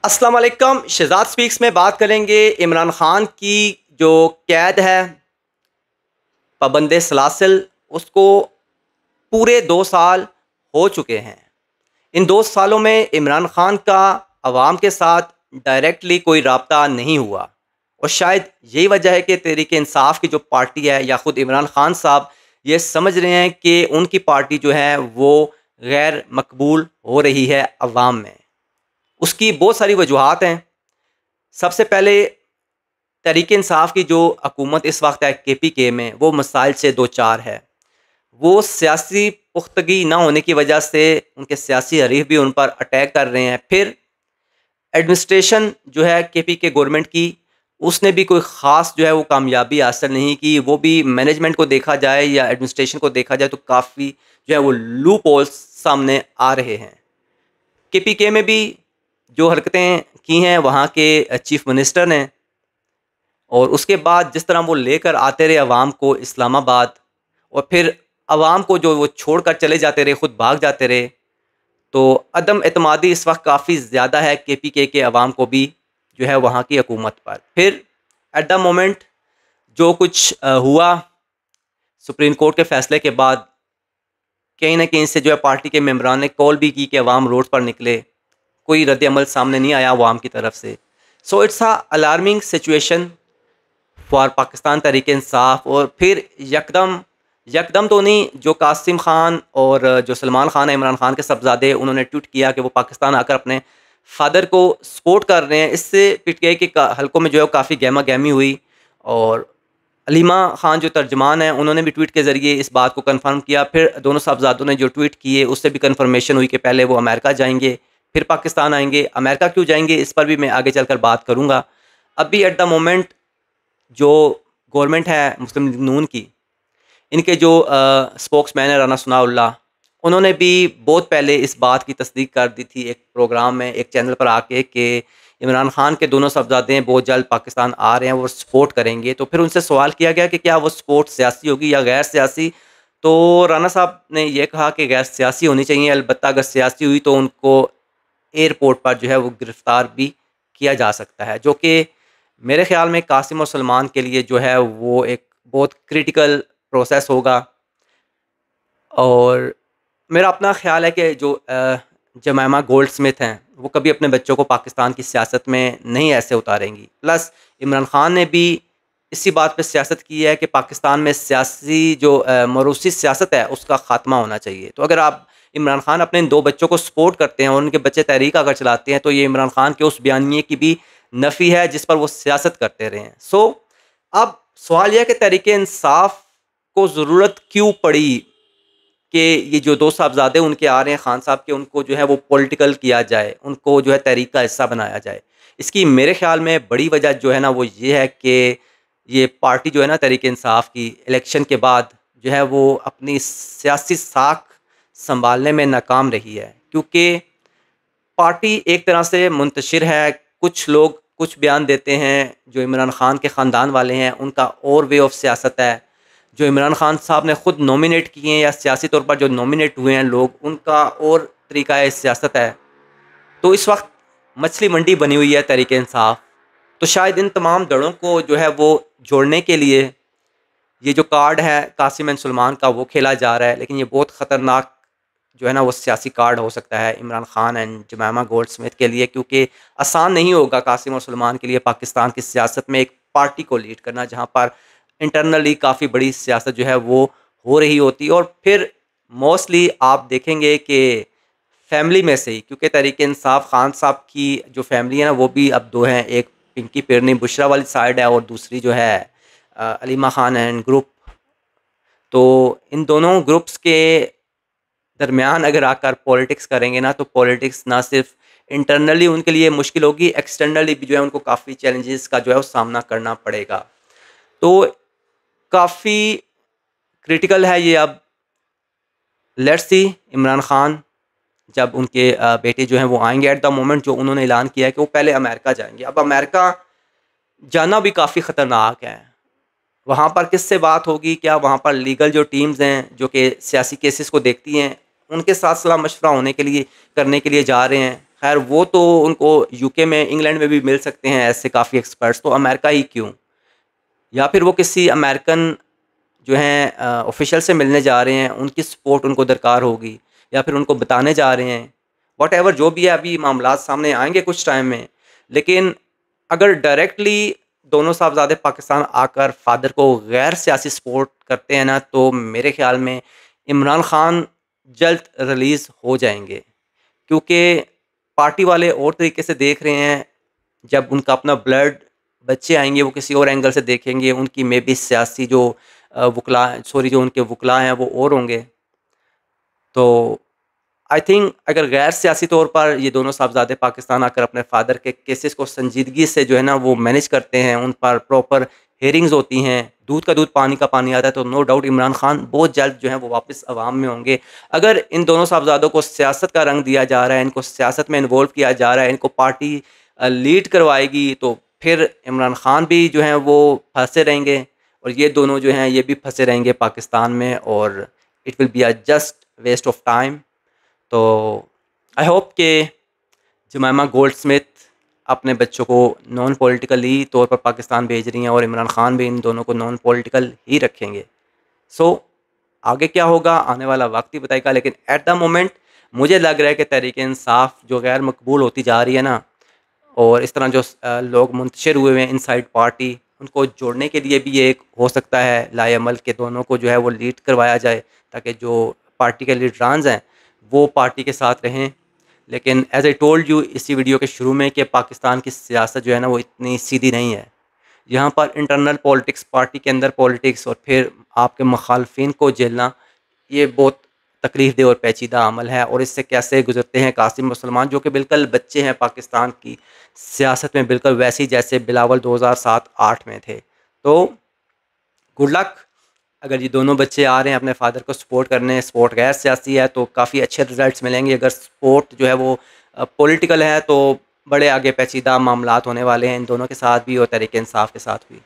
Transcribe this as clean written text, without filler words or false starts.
अस्सलाम वालेकुम। शहजाद स्पीक्स में बात करेंगे इमरान खान की जो कैद है पाबंद सलासिल, उसको पूरे 2 साल हो चुके हैं। इन 2 सालों में इमरान खान का अवाम के साथ डायरेक्टली कोई रब्ता नहीं हुआ और शायद यही वजह है कि तहरीक इंसाफ की जो पार्टी है या ख़ुद इमरान खान साहब ये समझ रहे हैं कि उनकी पार्टी जो है वो गैर मकबूल हो रही है अवाम में। उसकी बहुत सारी वजूहात हैं। सबसे पहले तहरीक इंसाफ की जो हुकूमत इस वक्त है KPK में, वो मसाइल से दो चार है। वो सियासी पुख्तगी ना होने की वजह से उनके सियासी हरीफ भी उन पर अटैक कर रहे हैं। फिर एडमिनिस्ट्रेशन जो है KPK गवर्नमेंट की, उसने भी कोई ख़ास जो है वो कामयाबी हासिल नहीं की। वो भी मैनेजमेंट को देखा जाए या एडमिनिस्ट्रेशन को देखा जाए तो काफ़ी जो है वो लूप होल्स सामने आ रहे हैं। KPK में भी जो हरकतें की हैं वहाँ के चीफ मिनिस्टर ने, और उसके बाद जिस तरह वो लेकर आते रहे अवाम को इस्लामाबाद, और फिर अवाम को जो वो छोड़ कर चले जाते रहे, ख़ुद भाग जाते रहे, तो अदम एतमादी इस वक्त काफ़ी ज़्यादा है KPK के अवाम को भी जो है वहाँ की हुकूमत पर। फिर एट द मोमेंट जो कुछ हुआ सुप्रीम कोर्ट के फ़ैसले के बाद, कहीं ना कहीं से जो है पार्टी के मेम्बरान ने कॉल भी की कि अवाम रोड पर निकले, कोई रद्द अमल सामने नहीं आया अवाम की तरफ से। So it's a alarming situation for Pakistan Tehreek Insaf. और फिर यकदम यकदम तो नहीं, जो कासिम खान और जो सलमान खान है इमरान खान के सबजादे, उन्होंने ट्वीट किया कि वो पाकिस्तान आकर अपने फादर को सपोर्ट कर रहे हैं। इससे PTI के हलकों में जो है काफ़ी गहमा गहमी हुई, और अलीमा खान जो तर्जमान है उन्होंने भी ट्वीट के ज़रिए इस बात को कंफर्म किया। फिर दोनों साहबजादों ने जो ट्वीट किए उससे भी कंफर्मेशन हुई कि पहले वो अमेरिका जाएंगे फिर पाकिस्तान आएंगे। अमेरिका क्यों जाएंगे इस पर भी मैं आगे चलकर बात करूँगा। अभी एट द मोमेंट जो गवर्नमेंट है मुस्लिम लीग नून की, इनके जो स्पोक्समैन है राना सनाउल्लाह, उन्होंने भी बहुत पहले इस बात की तस्दीक कर दी थी एक प्रोग्राम में, एक चैनल पर आके, कि इमरान खान के दोनों साहबजादे बहुत जल्द पाकिस्तान आ रहे हैं, वो सपोर्ट करेंगे। तो फिर उनसे सवाल किया गया कि क्या वो सपोर्ट सियासी होगी या गैर सियासी। तो राना साहब ने यह कहा कि गैर सियासी होनी चाहिए, अलबत्ता अगर सियासी हुई तो उनको एयरपोर्ट पर जो है वो गिरफ़्तार भी किया जा सकता है, जो कि मेरे ख़्याल में कासिम और सलमान के लिए जो है वो एक बहुत क्रिटिकल प्रोसेस होगा। और मेरा अपना ख़्याल है कि जो जमामा गोल्ड स्मिथ हैं वो कभी अपने बच्चों को पाकिस्तान की सियासत में नहीं ऐसे उतारेंगी। प्लस इमरान खान ने भी इसी बात पे सियासत की है कि पाकिस्तान में सियासी जो मरूसी सियासत है उसका ख़ात्मा होना चाहिए। तो अगर आप इमरान खान अपने इन 2 बच्चों को सपोर्ट करते हैं और उनके बच्चे तहरीक अगर चलाते हैं, तो ये इमरान खान के उस बयानिए की भी नफ़ी है जिस पर वो सियासत करते रहे हैं। सो अब सवाल यह है कि तहरीक इंसाफ को ज़रूरत क्यों पड़ी कि ये जो 2 साहबजादे उनके आ रहे हैं खान साहब के, उनको जो है वो पॉलिटिकल किया जाए, उनको जो है तहरीक का हिस्सा बनाया जाए। इसकी मेरे ख़्याल में बड़ी वजह जो है ना वो ये है कि ये पार्टी जो है ना तहरीक इंसाफ की, इलेक्शन के बाद जो है वो अपनी सियासी साख संभालने में नाकाम रही है। क्योंकि पार्टी एक तरह से मुंतशिर है, कुछ लोग कुछ बयान देते हैं, जो इमरान खान के ख़ानदान वाले हैं उनका और वे ऑफ सियासत है, जो इमरान खान साहब ने ख़ुद नॉमिनेट किए हैं या सियासी तौर पर जो नॉमिनेट हुए हैं लोग, उनका और तरीका सियासत है। तो इस वक्त मछली मंडी बनी हुई है तहरीक इंसाफ। तो शायद इन तमाम दड़ों को जो है वो जोड़ने के लिए ये जो कार्ड है कासिम एंड सलमान का वो खेला जा रहा है, लेकिन ये बहुत ख़तरनाक जो है ना वो सियासी कार्ड हो सकता है Imran Khan and Jemima Goldsmith के लिए, क्योंकि आसान नहीं होगा कासिम और सलमान के लिए पाकिस्तान की सियासत में एक पार्टी को लीड करना जहाँ पर इंटरनली काफ़ी बड़ी सियासत जो है वो हो रही होती है। और फिर मोस्टली आप देखेंगे कि फैमिली में से ही, क्योंकि तहरीक इंसाफ खान साहब की जो फैमिली है ना वो भी अब 2 हैं, एक पिंकी पिरनी बुशरा वाली साइड है और दूसरी जो है अलीमा खान एंड ग्रुप। तो इन दोनों ग्रुप्स के दरमियान अगर आकर पॉलिटिक्स करेंगे ना, तो पॉलिटिक्स ना सिर्फ इंटरनली उनके लिए मुश्किल होगी, एक्सटर्नली भी जो है उनको काफ़ी चैलेंजेस का जो है वो सामना करना पड़ेगा। तो काफ़ी क्रिटिकल है ये। अब लेट्स सी इमरान खान जब उनके बेटे जो हैं वो आएंगे, एट द मोमेंट जो उन्होंने ऐलान किया है कि वो पहले अमेरिका जाएंगे। अब अमेरिका जाना भी काफ़ी ख़तरनाक है। वहाँ पर किससे बात होगी, क्या वहाँ पर लीगल जो टीम्स हैं जो कि सियासी केसेस को देखती हैं, उनके साथ सलाह मशवरा होने के लिए करने के लिए जा रहे हैं। खैर वो तो उनको यूके में, इंग्लैंड में भी मिल सकते हैं ऐसे काफ़ी एक्सपर्ट्स, तो अमेरिका ही क्यों? या फिर वो किसी अमेरिकन जो हैं ऑफिशियल से मिलने जा रहे हैं, उनकी सपोर्ट उनको दरकार होगी, या फिर उनको बताने जा रहे हैं, व्हाटएवर जो भी है, अभी मामलात सामने आएंगे कुछ टाइम में। लेकिन अगर डायरेक्टली दोनों साहबजादे पाकिस्तान आकर फादर को गैर सियासी सपोर्ट करते हैं ना, तो मेरे ख्याल में इमरान खान जल्द रिलीज़ हो जाएंगे, क्योंकि पार्टी वाले और तरीके से देख रहे हैं। जब उनका अपना ब्लड बच्चे आएंगे, वो किसी और एंगल से देखेंगे, उनकी मे बी सियासी जो जो उनके वकला हैं वो और होंगे। तो आई थिंक अगर गैर सियासी तौर पर ये दोनों साहबजादे पाकिस्तान आकर अपने फादर के केसेस को संजीदगी से जो है ना वो मैनेज करते हैं, उन पर प्रॉपर हेयरिंग्स होती हैं, दूध का दूध पानी का पानी आता है, तो नो डाउट इमरान खान बहुत जल्द जो है वो वापस अवाम में होंगे। अगर इन दोनों साहबजादों को सियासत का रंग दिया जा रहा है, इनको सियासत में इन्वॉल्व किया जा रहा है, इनको पार्टी लीड करवाएगी, तो फिर इमरान खान भी जो हैं वो फंसे रहेंगे, और ये दोनों जो हैं ये भी फंसे रहेंगे पाकिस्तान में, और it will be a just waste of time. तो आई होप कि जमाइमा गोल्ड स्मिथ अपने बच्चों को नॉन पॉलिटिकली तौर पर पाकिस्तान भेज रही हैं, और इमरान खान भी इन दोनों को नॉन पॉलिटिकल ही रखेंगे। सो आगे क्या होगा आने वाला वक्त ही बताएगा, लेकिन एट द मोमेंट मुझे लग रहा है कि तहरीक इंसाफ जो गैर मकबूल होती जा रही है ना, और इस तरह जो लोग मुंतशिर हुए हैं इनसाइड पार्टी, उनको जोड़ने के लिए भी ये एक हो सकता है लाएअमल के दोनों को जो है वो लीड करवाया जाए, ताकि जो पार्टी के लीडरान्स हैं वो पार्टी के साथ रहें। लेकिन एज आई टोल्ड यू इसी वीडियो के शुरू में कि पाकिस्तान की सियासत जो है ना वो इतनी सीधी नहीं है। यहाँ पर इंटरनल पॉलिटिक्स, पार्टी के अंदर पॉलिटिक्स, और फिर आपके मुखालफिन को झेलना, ये बहुत तकलीफ दे और पेचीदा अमल है। और इससे कैसे गुजरते हैं कासिम मुसलमान, जो कि बिल्कुल बच्चे हैं पाकिस्तान की सियासत में, बिल्कुल वैसे ही जैसे बिलावल 2007-8 में थे। तो गुड लक। अगर ये दोनों बच्चे आ रहे हैं अपने फादर को सपोर्ट करने, सपोर्ट गैर सियासी है, तो काफ़ी अच्छे रिजल्ट्स मिलेंगे। अगर सपोर्ट जो है वो पॉलिटिकल है, तो बड़े आगे पेचीदा मामलात होने वाले हैं इन दोनों के साथ भी और तहरीक इंसाफ के साथ भी।